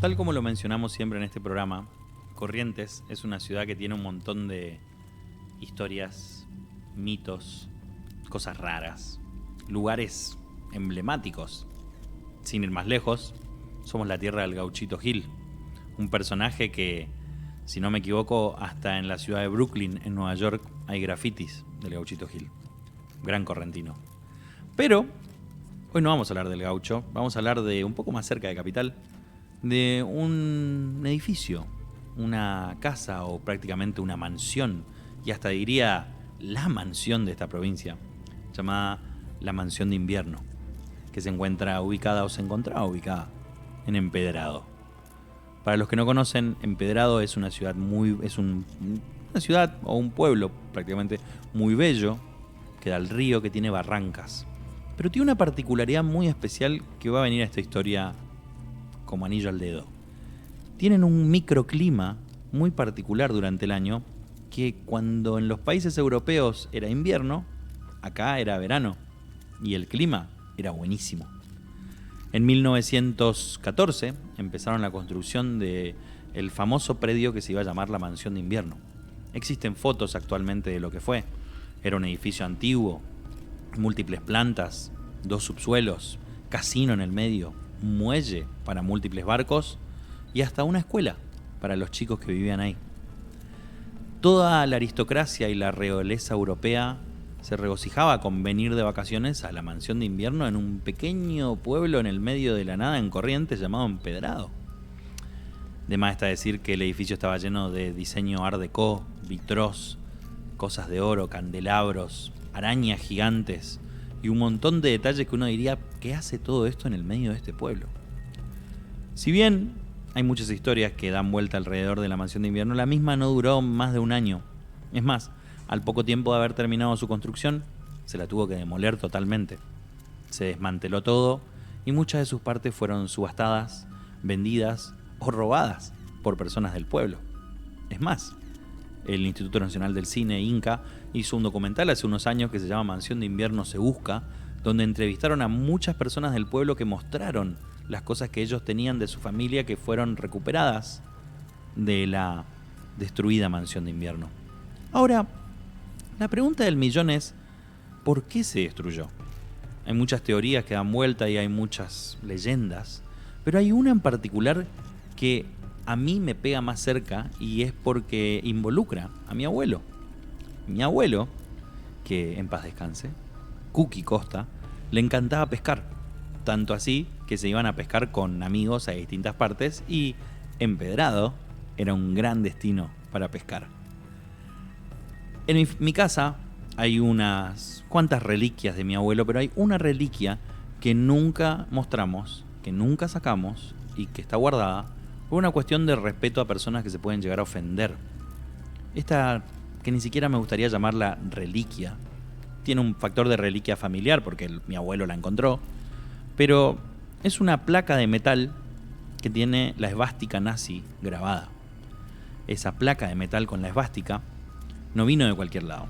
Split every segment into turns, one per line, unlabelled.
Tal como lo mencionamos siempre en este programa, Corrientes es una ciudad que tiene un montón de historias, mitos, cosas raras, lugares emblemáticos. Sin ir más lejos, somos la tierra del Gauchito Gil, un personaje que, si no me equivoco, hasta en la ciudad de Brooklyn, en Nueva York, hay grafitis del Gauchito Gil. Gran correntino. Pero hoy no vamos a hablar del gaucho, vamos a hablar de un poco más cerca de Capital, de un edificio, una casa o prácticamente una mansión, y hasta diría la mansión de esta provincia, llamada la Mansión de Invierno, que se encuentra ubicada o se encontraba ubicada en Empedrado. Para los que no conocen, Empedrado es una ciudad una ciudad o un pueblo prácticamente muy bello, que da al río, que tiene barrancas. Pero tiene una particularidad muy especial que va a venir a esta historia como anillo al dedo. Tienen un microclima muy particular durante el año, que cuando en los países europeos era invierno, acá era verano, y el clima era buenísimo. En 1914 empezaron la construcción del famoso predio que se iba a llamar la Mansión de Invierno. Existen fotos actualmente de lo que fue. Era un edificio antiguo, múltiples plantas, 2 subsuelos, casino en el medio, muelle para múltiples barcos y hasta una escuela para los chicos que vivían ahí. Toda la aristocracia y la realeza europea se regocijaba con venir de vacaciones a la Mansión de Invierno en un pequeño pueblo en el medio de la nada en Corrientes llamado Empedrado. De más está decir que el edificio estaba lleno de diseño art déco, vitrós, cosas de oro, candelabros, arañas gigantes y un montón de detalles que uno diría, ¿qué hace todo esto en el medio de este pueblo? Si bien hay muchas historias que dan vuelta alrededor de la Mansión de Invierno, la misma no duró más de un año. Es más, al poco tiempo de haber terminado su construcción, se la tuvo que demoler totalmente. Se desmanteló todo y muchas de sus partes fueron subastadas, vendidas o robadas por personas del pueblo. Es más, el Instituto Nacional del Cine, INCA, hizo un documental hace unos años que se llama Mansión de Invierno se busca, donde entrevistaron a muchas personas del pueblo que mostraron las cosas que ellos tenían de su familia que fueron recuperadas de la destruida Mansión de Invierno. Ahora, la pregunta del millón es, ¿por qué se destruyó? Hay muchas teorías que dan vuelta y hay muchas leyendas, pero hay una en particular que a mí me pega más cerca y es porque involucra a mi abuelo. Mi abuelo, que en paz descanse, Cookie Costa, le encantaba pescar. Tanto así que se iban a pescar con amigos a distintas partes y Empedrado era un gran destino para pescar. En mi casa hay unas cuantas reliquias de mi abuelo, pero hay una reliquia que nunca mostramos, que nunca sacamos y que está guardada por una cuestión de respeto a personas que se pueden llegar a ofender. Esta, que ni siquiera me gustaría llamarla reliquia, tiene un factor de reliquia familiar porque mi abuelo la encontró, pero es una placa de metal que tiene la esvástica nazi grabada. Esa placa de metal con la esvástica no vino de cualquier lado.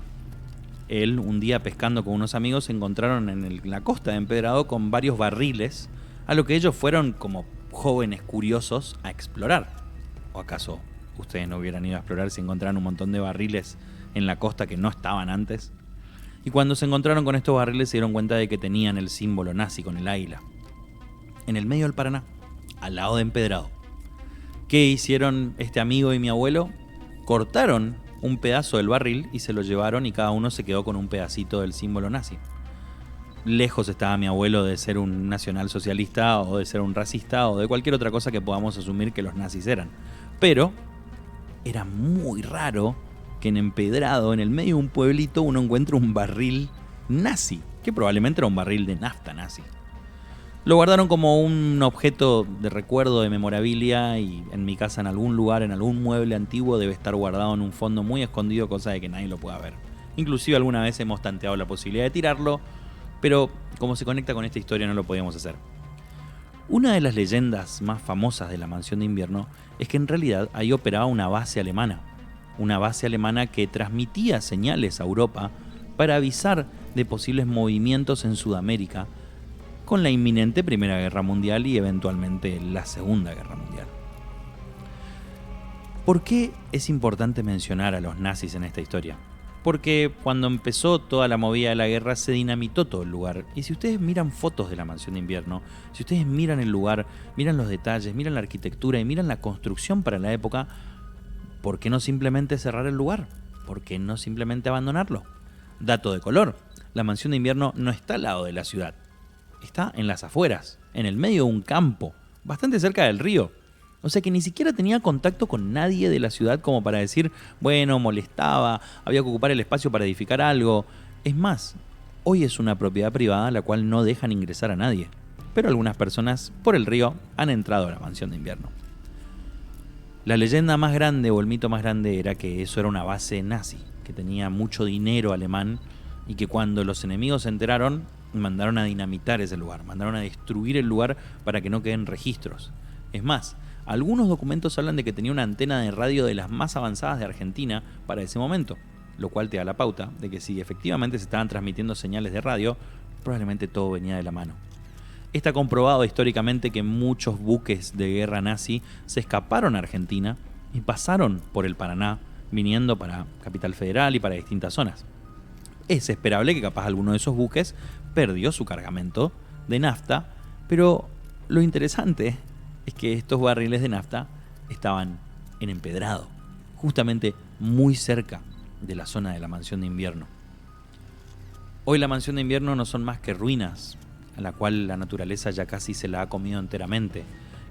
Él, un día pescando con unos amigos, se encontraron en la costa de Empedrado con varios barriles, a lo que ellos fueron como jóvenes curiosos a explorar. ¿O acaso ustedes no hubieran ido a explorar si encontraron un montón de barriles en la costa que no estaban antes? Y cuando se encontraron con estos barriles se dieron cuenta de que tenían el símbolo nazi con el águila. En el medio del Paraná, al lado de Empedrado. ¿Qué hicieron este amigo y mi abuelo? Cortaron un pedazo del barril y se lo llevaron y cada uno se quedó con un pedacito del símbolo nazi. Lejos estaba mi abuelo de ser un nacionalsocialista o de ser un racista o de cualquier otra cosa que podamos asumir que los nazis eran. Pero era muy raro que en Empedrado, en el medio de un pueblito, uno encuentre un barril nazi, que probablemente era un barril de nafta nazi. Lo guardaron como un objeto de recuerdo, de memorabilia, y en mi casa en algún lugar, en algún mueble antiguo, debe estar guardado en un fondo muy escondido, cosa de que nadie lo pueda ver. Inclusive alguna vez hemos tanteado la posibilidad de tirarlo, pero como se conecta con esta historia no lo podíamos hacer. Una de las leyendas más famosas de la Mansión de Invierno es que en realidad ahí operaba una base alemana que transmitía señales a Europa para avisar de posibles movimientos en Sudamérica con la inminente Primera Guerra Mundial y eventualmente la Segunda Guerra Mundial. ¿Por qué es importante mencionar a los nazis en esta historia? Porque cuando empezó toda la movida de la guerra se dinamitó todo el lugar. Y si ustedes miran fotos de la Mansión de Invierno, si ustedes miran el lugar, miran los detalles, miran la arquitectura y miran la construcción para la época, ¿por qué no simplemente cerrar el lugar? ¿Por qué no simplemente abandonarlo? Dato de color, la Mansión de Invierno no está al lado de la ciudad. Está en las afueras, en el medio de un campo, bastante cerca del río. O sea que ni siquiera tenía contacto con nadie de la ciudad como para decir, bueno, molestaba, había que ocupar el espacio para edificar algo. Es más, hoy es una propiedad privada la cual no dejan ingresar a nadie. Pero algunas personas, por el río, han entrado a la Mansión de Invierno. La leyenda más grande o el mito más grande era que eso era una base nazi, que tenía mucho dinero alemán y que cuando los enemigos se enteraron, mandaron a dinamitar ese lugar, mandaron a destruir el lugar para que no queden registros. Es más, algunos documentos hablan de que tenía una antena de radio de las más avanzadas de Argentina para ese momento, lo cual te da la pauta de que si efectivamente se estaban transmitiendo señales de radio, probablemente todo venía de la mano. Está comprobado históricamente que muchos buques de guerra nazi se escaparon a Argentina y pasaron por el Paraná, viniendo para Capital Federal y para distintas zonas. Es esperable que capaz alguno de esos buques perdió su cargamento de nafta, pero lo interesante es que estos barriles de nafta estaban en Empedrado, justamente muy cerca de la zona de la Mansión de Invierno. Hoy la Mansión de Invierno no son más que ruinas, a la cual la naturaleza ya casi se la ha comido enteramente.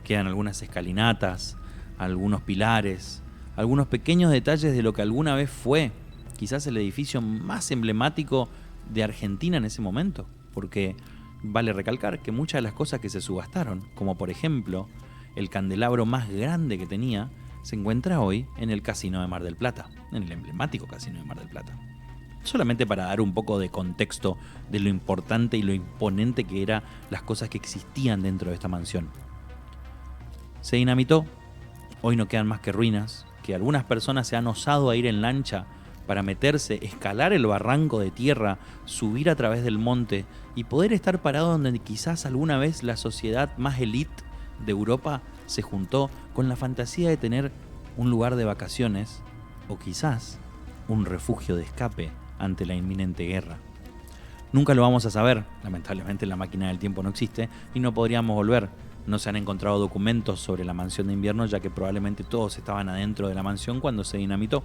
Quedan algunas escalinatas, algunos pilares, algunos pequeños detalles de lo que alguna vez fue quizás el edificio más emblemático de Argentina en ese momento, porque vale recalcar que muchas de las cosas que se subastaron, como por ejemplo el candelabro más grande que tenía, se encuentra hoy en el Casino de Mar del Plata, en el emblemático Casino de Mar del Plata. Solamente para dar un poco de contexto de lo importante y lo imponente que eran las cosas que existían dentro de esta mansión. Se dinamitó, hoy no quedan más que ruinas, que algunas personas se han osado a ir en lancha para meterse, escalar el barranco de tierra, subir a través del monte y poder estar parado donde quizás alguna vez la sociedad más elite de Europa se juntó con la fantasía de tener un lugar de vacaciones o quizás un refugio de escape ante la inminente guerra. Nunca lo vamos a saber, lamentablemente la máquina del tiempo no existe y no podríamos volver. No se han encontrado documentos sobre la Mansión de Invierno, ya que probablemente todos estaban adentro de la mansión cuando se dinamitó.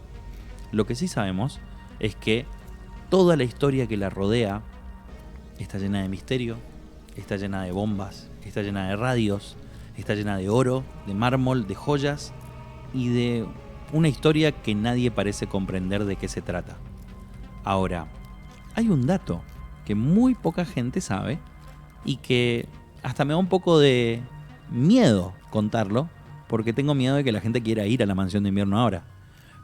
Lo que sí sabemos es que toda la historia que la rodea está llena de misterio, está llena de bombas, está llena de radios, está llena de oro, de mármol, de joyas y de una historia que nadie parece comprender de qué se trata. Ahora, hay un dato que muy poca gente sabe y que hasta me da un poco de miedo contarlo, porque tengo miedo de que la gente quiera ir a la Mansión de Invierno ahora.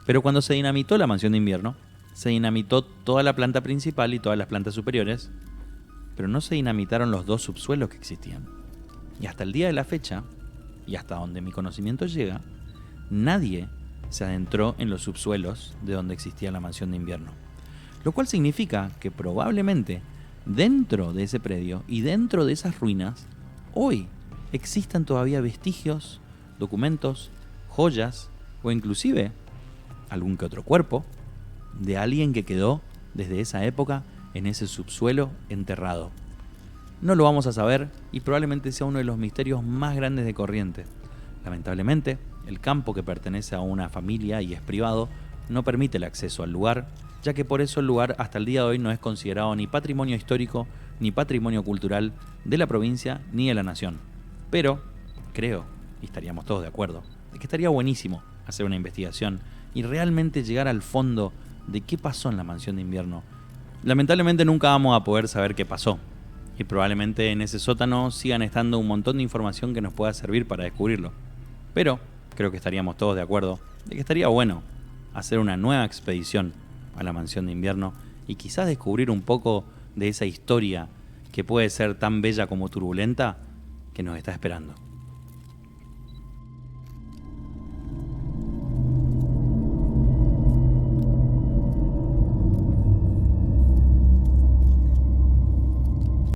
Pero cuando se dinamitó la Mansión de Invierno, se dinamitó toda la planta principal y todas las plantas superiores, pero no se dinamitaron los dos subsuelos que existían. Y hasta el día de la fecha, y hasta donde mi conocimiento llega, nadie se adentró en los subsuelos de donde existía la Mansión de Invierno. Lo cual significa que probablemente dentro de ese predio y dentro de esas ruinas, hoy existan todavía vestigios, documentos, joyas o inclusive algún que otro cuerpo de alguien que quedó desde esa época en ese subsuelo enterrado. No lo vamos a saber y probablemente sea uno de los misterios más grandes de Corrientes. Lamentablemente, el campo, que pertenece a una familia y es privado, no permite el acceso al lugar, ya que por eso el lugar hasta el día de hoy no es considerado ni patrimonio histórico ni patrimonio cultural de la provincia ni de la nación. Pero creo, y estaríamos todos de acuerdo, de que estaría buenísimo hacer una investigación y realmente llegar al fondo de qué pasó en la Mansión de Invierno. Lamentablemente nunca vamos a poder saber qué pasó, y probablemente en ese sótano sigan estando un montón de información que nos pueda servir para descubrirlo. Pero creo que estaríamos todos de acuerdo de que estaría bueno hacer una nueva expedición a la Mansión de Invierno y quizás descubrir un poco de esa historia que puede ser tan bella como turbulenta que nos está esperando.